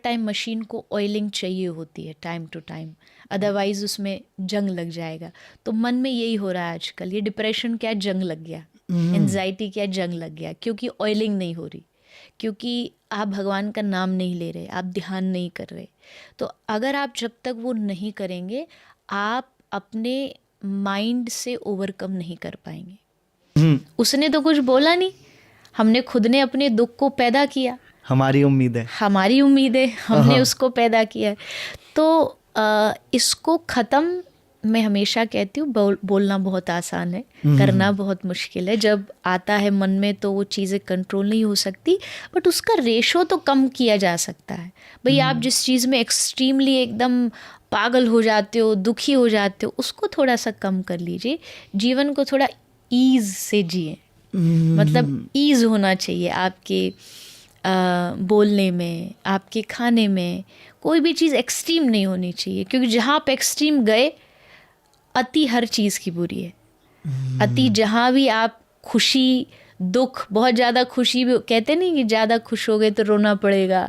Time machine को oiling चाहिए होती है टाइम टू टाइम, अदरवाइज उसमें जंग लग जाएगा। तो मन में यही हो रहा है आजकल, ये डिप्रेशन क्या जंग लग गया, एंजाइटी क्या जंग लग गया, क्योंकि ऑयलिंग नहीं हो रही, क्योंकि आप भगवान का नाम नहीं ले रहे, आप ध्यान नहीं कर रहे। तो अगर आप जब तक वो नहीं करेंगे, आप अपने माइंड से ओवरकम नहीं कर पाएंगे। उसने तो कुछ बोला नहीं, हमने खुद ने अपने दुख को पैदा किया, हमारी उम्मीद है, हमारी उम्मीद है, हमने उसको पैदा किया है। तो इसको ख़त्म, मैं हमेशा कहती हूँ, बोलना बहुत आसान है, करना बहुत मुश्किल है। जब आता है मन में तो वो चीज़ें कंट्रोल नहीं हो सकती, बट उसका रेशो तो कम किया जा सकता है। भाई आप जिस चीज़ में एक्सट्रीमली एकदम पागल हो जाते हो, दुखी हो जाते हो, उसको थोड़ा सा कम कर लीजिए। जीवन को थोड़ा ईज़ से जिए, मतलब ईज़ होना चाहिए आपके बोलने में, आपके खाने में। कोई भी चीज़ एक्सट्रीम नहीं होनी चाहिए, क्योंकि जहाँ आप एक्सट्रीम गए, अति हर चीज़ की बुरी है। अति जहाँ भी आप खुशी, दुख, बहुत ज़्यादा खुशी भी, कहते नहीं कि ज़्यादा खुश हो गए तो रोना पड़ेगा।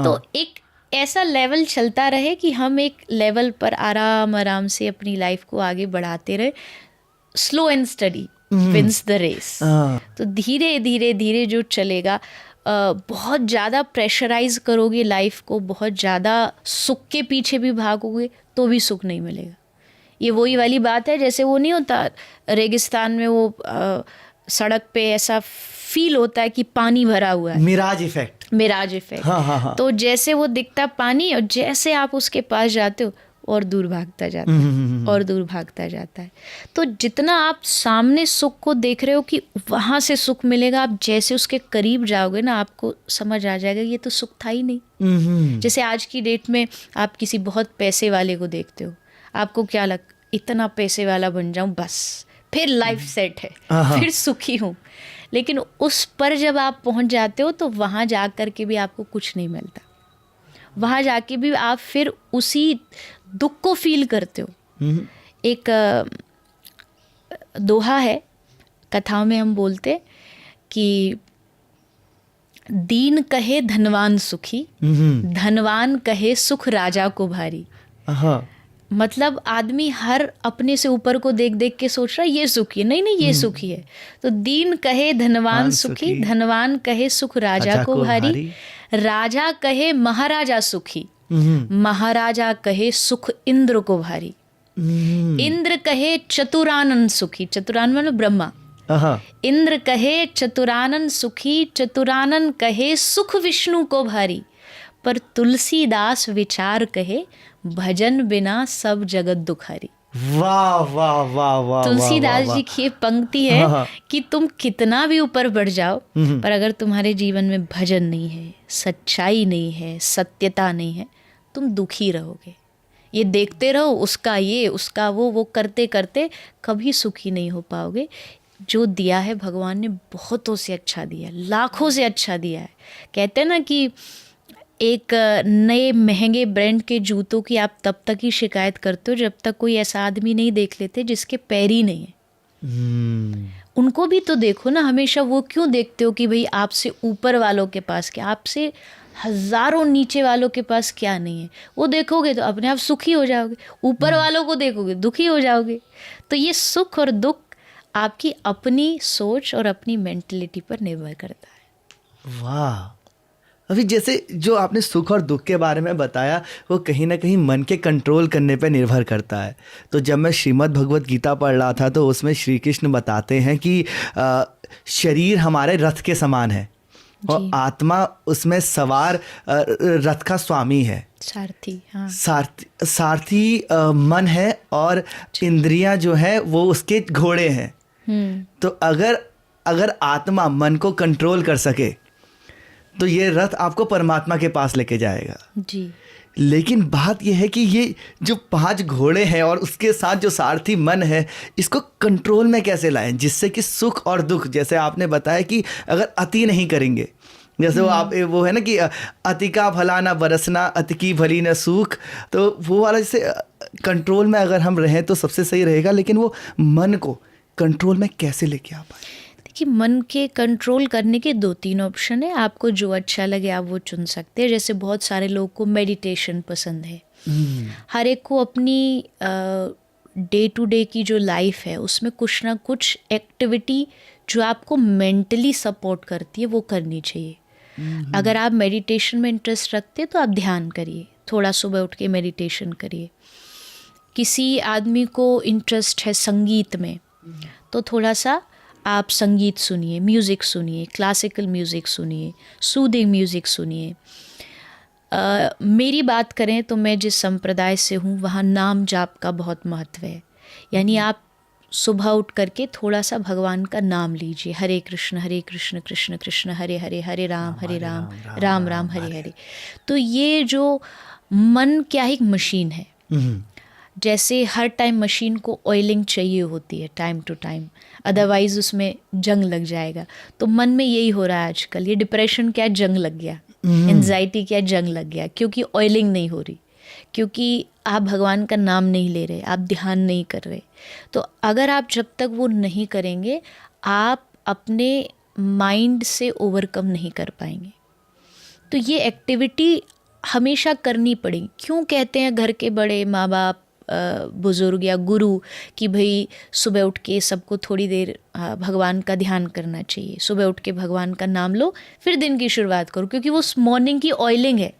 तो एक ऐसा लेवल चलता रहे कि हम एक लेवल पर आराम आराम से अपनी लाइफ को आगे बढ़ाते रहे। Slow and steady wins the race. तो धीरे धीरे धीरे जो चलेगा, बहुत ज़्यादा प्रेशराइज करोगे लाइफ को, बहुत ज़्यादा सुख के पीछे भी भागोगे तो भी सुख नहीं मिलेगा। ये वही वाली बात है, जैसे वो नहीं होता रेगिस्तान में, वो सड़क पे ऐसा फील होता है कि पानी भरा हुआ है, मिराज इफेक्ट। हाँ। तो जैसे वो दिखता पानी, और जैसे आप उसके पास जाते हो और दूर भागता जाता है, और दूर भागता जाता है। तो जितना आप सामने सुख को देख रहे हो कि वहाँ से सुख मिलेगा, आप जैसे उसके करीब जाओगे ना, आपको समझ आ जाएगा ये तो सुख था ही नहीं। जैसे आज की डेट में आप किसी बहुत पैसे वाले को देखते हो, आपको क्या इतना पैसे वाला बन जाऊं बस, फिर लाइफ सेट है, फिर सुखी हूँ। लेकिन उस पर जब आप पहुँच जाते हो तो वहाँ जा कर के भी आपको कुछ नहीं मिलता। वहाँ जाके भी आप फिर उसी दुख को फील करते हो। एक दोहा है, कथाओं में हम बोलते कि दीन कहे धनवान सुखी, धनवान कहे सुख राजा को भारी। मतलब आदमी हर अपने से ऊपर को देख देख के सोच रहा है ये सुखी है, नहीं ये सुखी है। तो दीन कहे धनवान सुखी, धनवान कहे सुख राजा को भारी, राजा कहे महाराजा सुखी, महाराजा कहे सुख इंद्र को भारी, इंद्र कहे चतुरानन सुखी, चतुरानन मतलब ब्रह्मा, इंद्र कहे चतुरानन सुखी, चतुरानन कहे सुख विष्णु को भारी, पर तुलसीदास विचार कहे भजन बिना सब जगत दुखारी। वाह वाह वाह वाह। तुलसीदास जी की ये पंक्ति है कि तुम कितना भी ऊपर बढ़ जाओ, पर अगर तुम्हारे जीवन में भजन नहीं है, सच्चाई नहीं है, सत्यता नहीं है, तुम दुखी रहोगे। ये देखते रहो, उसका ये, उसका वो करते करते कभी सुखी नहीं हो पाओगे। जो दिया है भगवान ने बहुतों से अच्छा दिया है, लाखों से अच्छा दिया है। कहते हैं ना कि एक नए महंगे ब्रांड के जूतों की आप तब तक ही शिकायत करते हो जब तक कोई ऐसा आदमी नहीं देख लेते जिसके पैर ही नहीं है। उनको भी तो देखो ना, हमेशा वो क्यों देखते हो कि भाई आपसे ऊपर वालों के पास क्या, आपसे हजारों नीचे वालों के पास क्या नहीं है। वो देखोगे तो अपने आप सुखी हो जाओगे, ऊपर वालों को देखोगे दुखी हो जाओगे। तो ये सुख और दुख आपकी अपनी सोच और अपनी मेंटलिटी पर निर्भर करता है। वाह। अभी जैसे जो आपने सुख और दुख के बारे में बताया, वो कहीं ना कहीं मन के कंट्रोल करने पर निर्भर करता है। तो जब मैं श्रीमद् भगवत गीता पढ़ रहा था तो उसमें श्री कृष्ण बताते हैं कि शरीर हमारे रथ के समान है और आत्मा उसमें सवार रथ का स्वामी है, सारथी। हाँ। सारथी मन है और इंद्रियां जो है वो उसके घोड़े हैं। तो अगर आत्मा मन को कंट्रोल कर सके तो ये रथ आपको परमात्मा के पास लेके जाएगा जी। लेकिन बात यह है कि ये जो 5 घोड़े हैं और उसके साथ जो सारथी मन है, इसको कंट्रोल में कैसे लाएं जिससे कि सुख और दुख, जैसे आपने बताया कि अगर अति नहीं करेंगे, जैसे वो है ना कि अति का भला ना बरसना, अति की भली ना सूख, तो वो वाला जैसे कंट्रोल में अगर हम रहें तो सबसे सही रहेगा। लेकिन वो मन को कंट्रोल में कैसे लेके आ पाए? कि मन के कंट्रोल करने के 2-3 ऑप्शन है, आपको जो अच्छा लगे आप वो चुन सकते हैं। जैसे बहुत सारे लोगों को मेडिटेशन पसंद है, हर एक को अपनी डे टू डे की जो लाइफ है उसमें कुछ ना कुछ एक्टिविटी जो आपको मेंटली सपोर्ट करती है वो करनी चाहिए। अगर आप मेडिटेशन में इंटरेस्ट रखते हैं तो आप ध्यान करिए, थोड़ा सुबह उठ के मेडिटेशन करिए। किसी आदमी को इंटरेस्ट है संगीत में तो थोड़ा सा आप संगीत सुनिए, म्यूज़िक सुनिए, क्लासिकल म्यूज़िक सुनिए, सूदिंग म्यूज़िक सुनिए। मेरी बात करें तो मैं जिस संप्रदाय से हूँ वहाँ नाम जाप का बहुत महत्व है। यानी आप सुबह उठ करके थोड़ा सा भगवान का नाम लीजिए, हरे कृष्ण कृष्ण कृष्ण हरे हरे, हरे राम राम राम हरे हरे। तो ये जो मन क्या एक मशीन है, जैसे हर टाइम मशीन को ऑयलिंग चाहिए होती है टाइम टू टाइम, अदरवाइज उसमें जंग लग जाएगा। तो मन में यही हो रहा है आजकल, ये डिप्रेशन क्या जंग लग गया, एंजाइटी क्या जंग लग गया, क्योंकि ऑयलिंग नहीं हो रही, क्योंकि आप भगवान का नाम नहीं ले रहे, आप ध्यान नहीं कर रहे। तो अगर आप जब तक वो नहीं करेंगे आप अपने माइंड से ओवरकम नहीं कर पाएंगे। तो ये एक्टिविटी हमेशा करनी पड़ेगी। क्यों कहते हैं घर के बड़े, माँ बाप, बुज़ुर्ग या गुरु कि भाई सुबह उठ के सबको थोड़ी देर भगवान का ध्यान करना चाहिए, सुबह उठ के भगवान का नाम लो फिर दिन की शुरुआत करो, क्योंकि वो मॉर्निंग की ऑयलिंग है।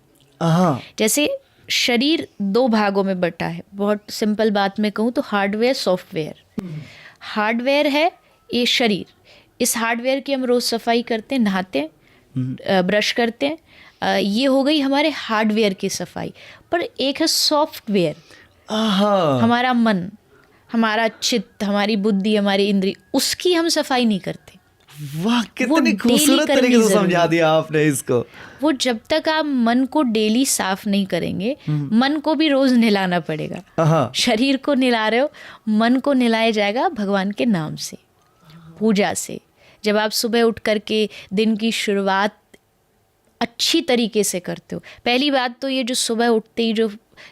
जैसे शरीर 2 भागों में बटा है, बहुत सिंपल बात में कहूँ तो हार्डवेयर सॉफ्टवेयर। हार्डवेयर है ये शरीर, इस हार्डवेयर की हम रोज़ सफाई करते हैं, नहाते हैं, ब्रश करते हैं, ये हो गई हमारे हार्डवेयर की सफाई। पर एक है सॉफ्टवेयर, हमारा मन, हमारा चित्त, हमारी बुद्धि, हमारी इंद्री, उसकी हम सफाई नहीं करते। वाह, कितनी खूबसूरत तरीके से समझा दिया आपने इसको। वो जब तक आप मन को डेली साफ नहीं करेंगे, मन को भी रोज नहलाना पड़ेगा। शरीर को नहला रहे हो, मन को नहलाया जाएगा भगवान के नाम से, पूजा से। जब आप सुबह उठ करके दिन की शुरुआत अच्छी तरीके से करते हो, पहली बात तो ये जो सुबह उठते ही जो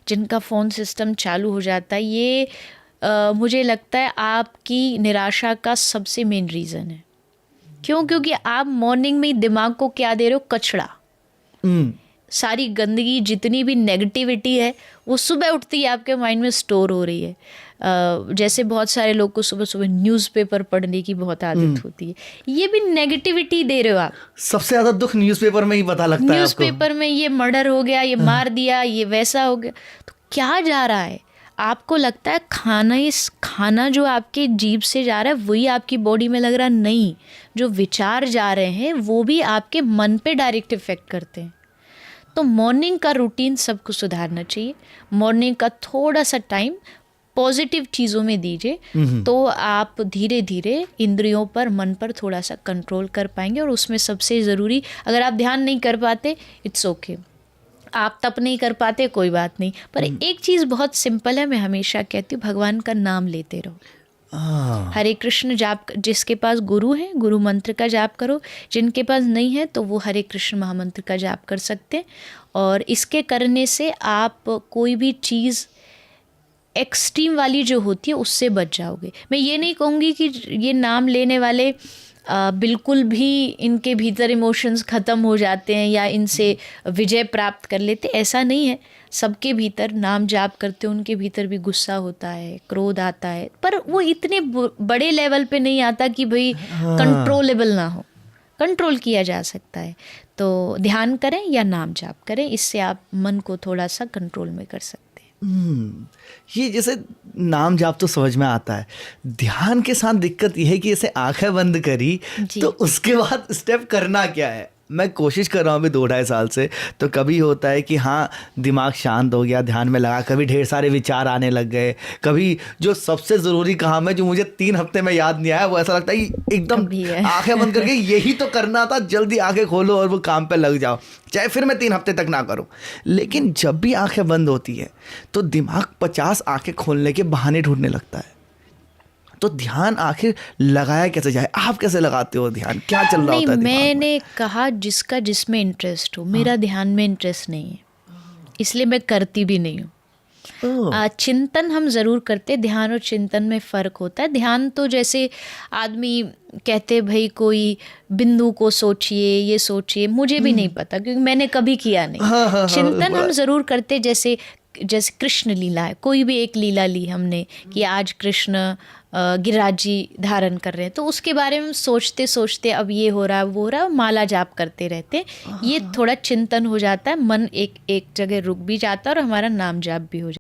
जिनका फ़ोन सिस्टम चालू हो जाता है, ये मुझे लगता है आपकी निराशा का सबसे मेन रीज़न है। क्यों? क्योंकि आप मॉर्निंग में ही दिमाग को क्या दे रहे हो, कचड़ा। सारी गंदगी, जितनी भी नेगेटिविटी है वो सुबह उठती ही आपके माइंड में स्टोर हो रही है। जैसे बहुत सारे लोग को सुबह सुबह न्यूज़पेपर पढ़ने की बहुत आदत होती है, ये भी नेगेटिविटी दे रहे हो आप। सबसे ज़्यादा दुख न्यूज़पेपर में ही पता लगता है आपको। न्यूज़पेपर में ये मर्डर हो गया, ये मार दिया, ये वैसा हो गया, तो क्या जा रहा है? आपको लगता है खाना जो आपके जीभ से जा रहा है वही आपकी बॉडी में लग रहा, नहीं, जो विचार जा रहे हैं वो भी आपके मन पे डायरेक्ट इफेक्ट करते हैं। तो मॉर्निंग का रूटीन सबको सुधारना चाहिए। मॉर्निंग का थोड़ा सा टाइम पॉजिटिव चीज़ों में दीजिए, तो आप धीरे धीरे इंद्रियों पर, मन पर थोड़ा सा कंट्रोल कर पाएंगे। और उसमें सबसे ज़रूरी, अगर आप ध्यान नहीं कर पाते इट्स ओके, आप तप नहीं कर पाते कोई बात नहीं, पर एक चीज़ बहुत सिंपल है, मैं हमेशा कहती हूँ, भगवान का नाम लेते रहो। हरे कृष्ण जाप, जिसके पास गुरु है गुरु मंत्र का जाप करो, जिनके पास नहीं है तो वो हरे कृष्ण महामंत्र का जाप कर सकते हैं। और इसके करने से आप कोई भी चीज़ एक्सट्रीम वाली जो होती है उससे बच जाओगे। मैं ये नहीं कहूँगी कि ये नाम लेने वाले बिल्कुल भी इनके भीतर इमोशंस ख़त्म हो जाते हैं या इनसे विजय प्राप्त कर लेते, ऐसा नहीं है। सबके भीतर नाम जाप करते हैं, उनके भीतर भी गुस्सा होता है, क्रोध आता है, पर वो इतने बड़े लेवल पे नहीं आता कि भाई कंट्रोलेबल ना हो, कंट्रोल किया जा सकता है। तो ध्यान करें या नाम जाप करें, इससे आप मन को थोड़ा सा कंट्रोल में कर सकते हैं। ये जैसे नाम जाप तो समझ में आता है, ध्यान के साथ दिक्कत यह है कि जैसे आंखें बंद करी तो उसके बाद स्टेप करना क्या है। मैं कोशिश कर रहा हूँ अभी 2-2.5 साल से, तो कभी होता है कि हाँ दिमाग शांत हो गया, ध्यान में लगा, कभी ढेर सारे विचार आने लग गए, कभी जो सबसे ज़रूरी काम है जो मुझे 3 हफ्ते में याद नहीं आया, वो ऐसा लगता है एकदम आंखें बंद करके यही तो करना था, जल्दी आंखें खोलो और वो काम पे लग जाओ, चाहे फिर मैं 3 हफ्ते तक ना करूं। लेकिन जब भी आंखें बंद होती है तो दिमाग 50 आंखें खोलने के बहाने ढूंढने लगता है। तो ध्यान आखिर लगाया कैसे जाए? आप कैसे लगाते हो ध्यान? क्या चल रहा होता है? मैंने कहा जिसका जिसमें इंटरेस्ट हो, मेरा ध्यान में इंटरेस्ट नहीं है, इसलिए मैं करती भी नहीं हूँ। ओह, चिंतन हम ज़रूर करते, ध्यान और चिंतन में फ़र्क होता है। ध्यान तो जैसे आदमी कहते भाई कोई बिंदु को सोचिए, ये सोचिए, मुझे भी नहीं पता क्योंकि मैंने कभी किया नहीं। हाँ हाँ हाँ चिंतन हम ज़रूर करते, जैसे जैसे कृष्ण लीला है, कोई भी एक लीला ली हमने कि आज कृष्ण गिरिराज जी धारण कर रहे हैं, तो उसके बारे में हम सोचते सोचते अब ये हो रहा है वो हो रहा है, माला जाप करते रहते। ये थोड़ा चिंतन हो जाता है, मन एक एक जगह रुक भी जाता है और हमारा नाम जाप भी हो जाता है।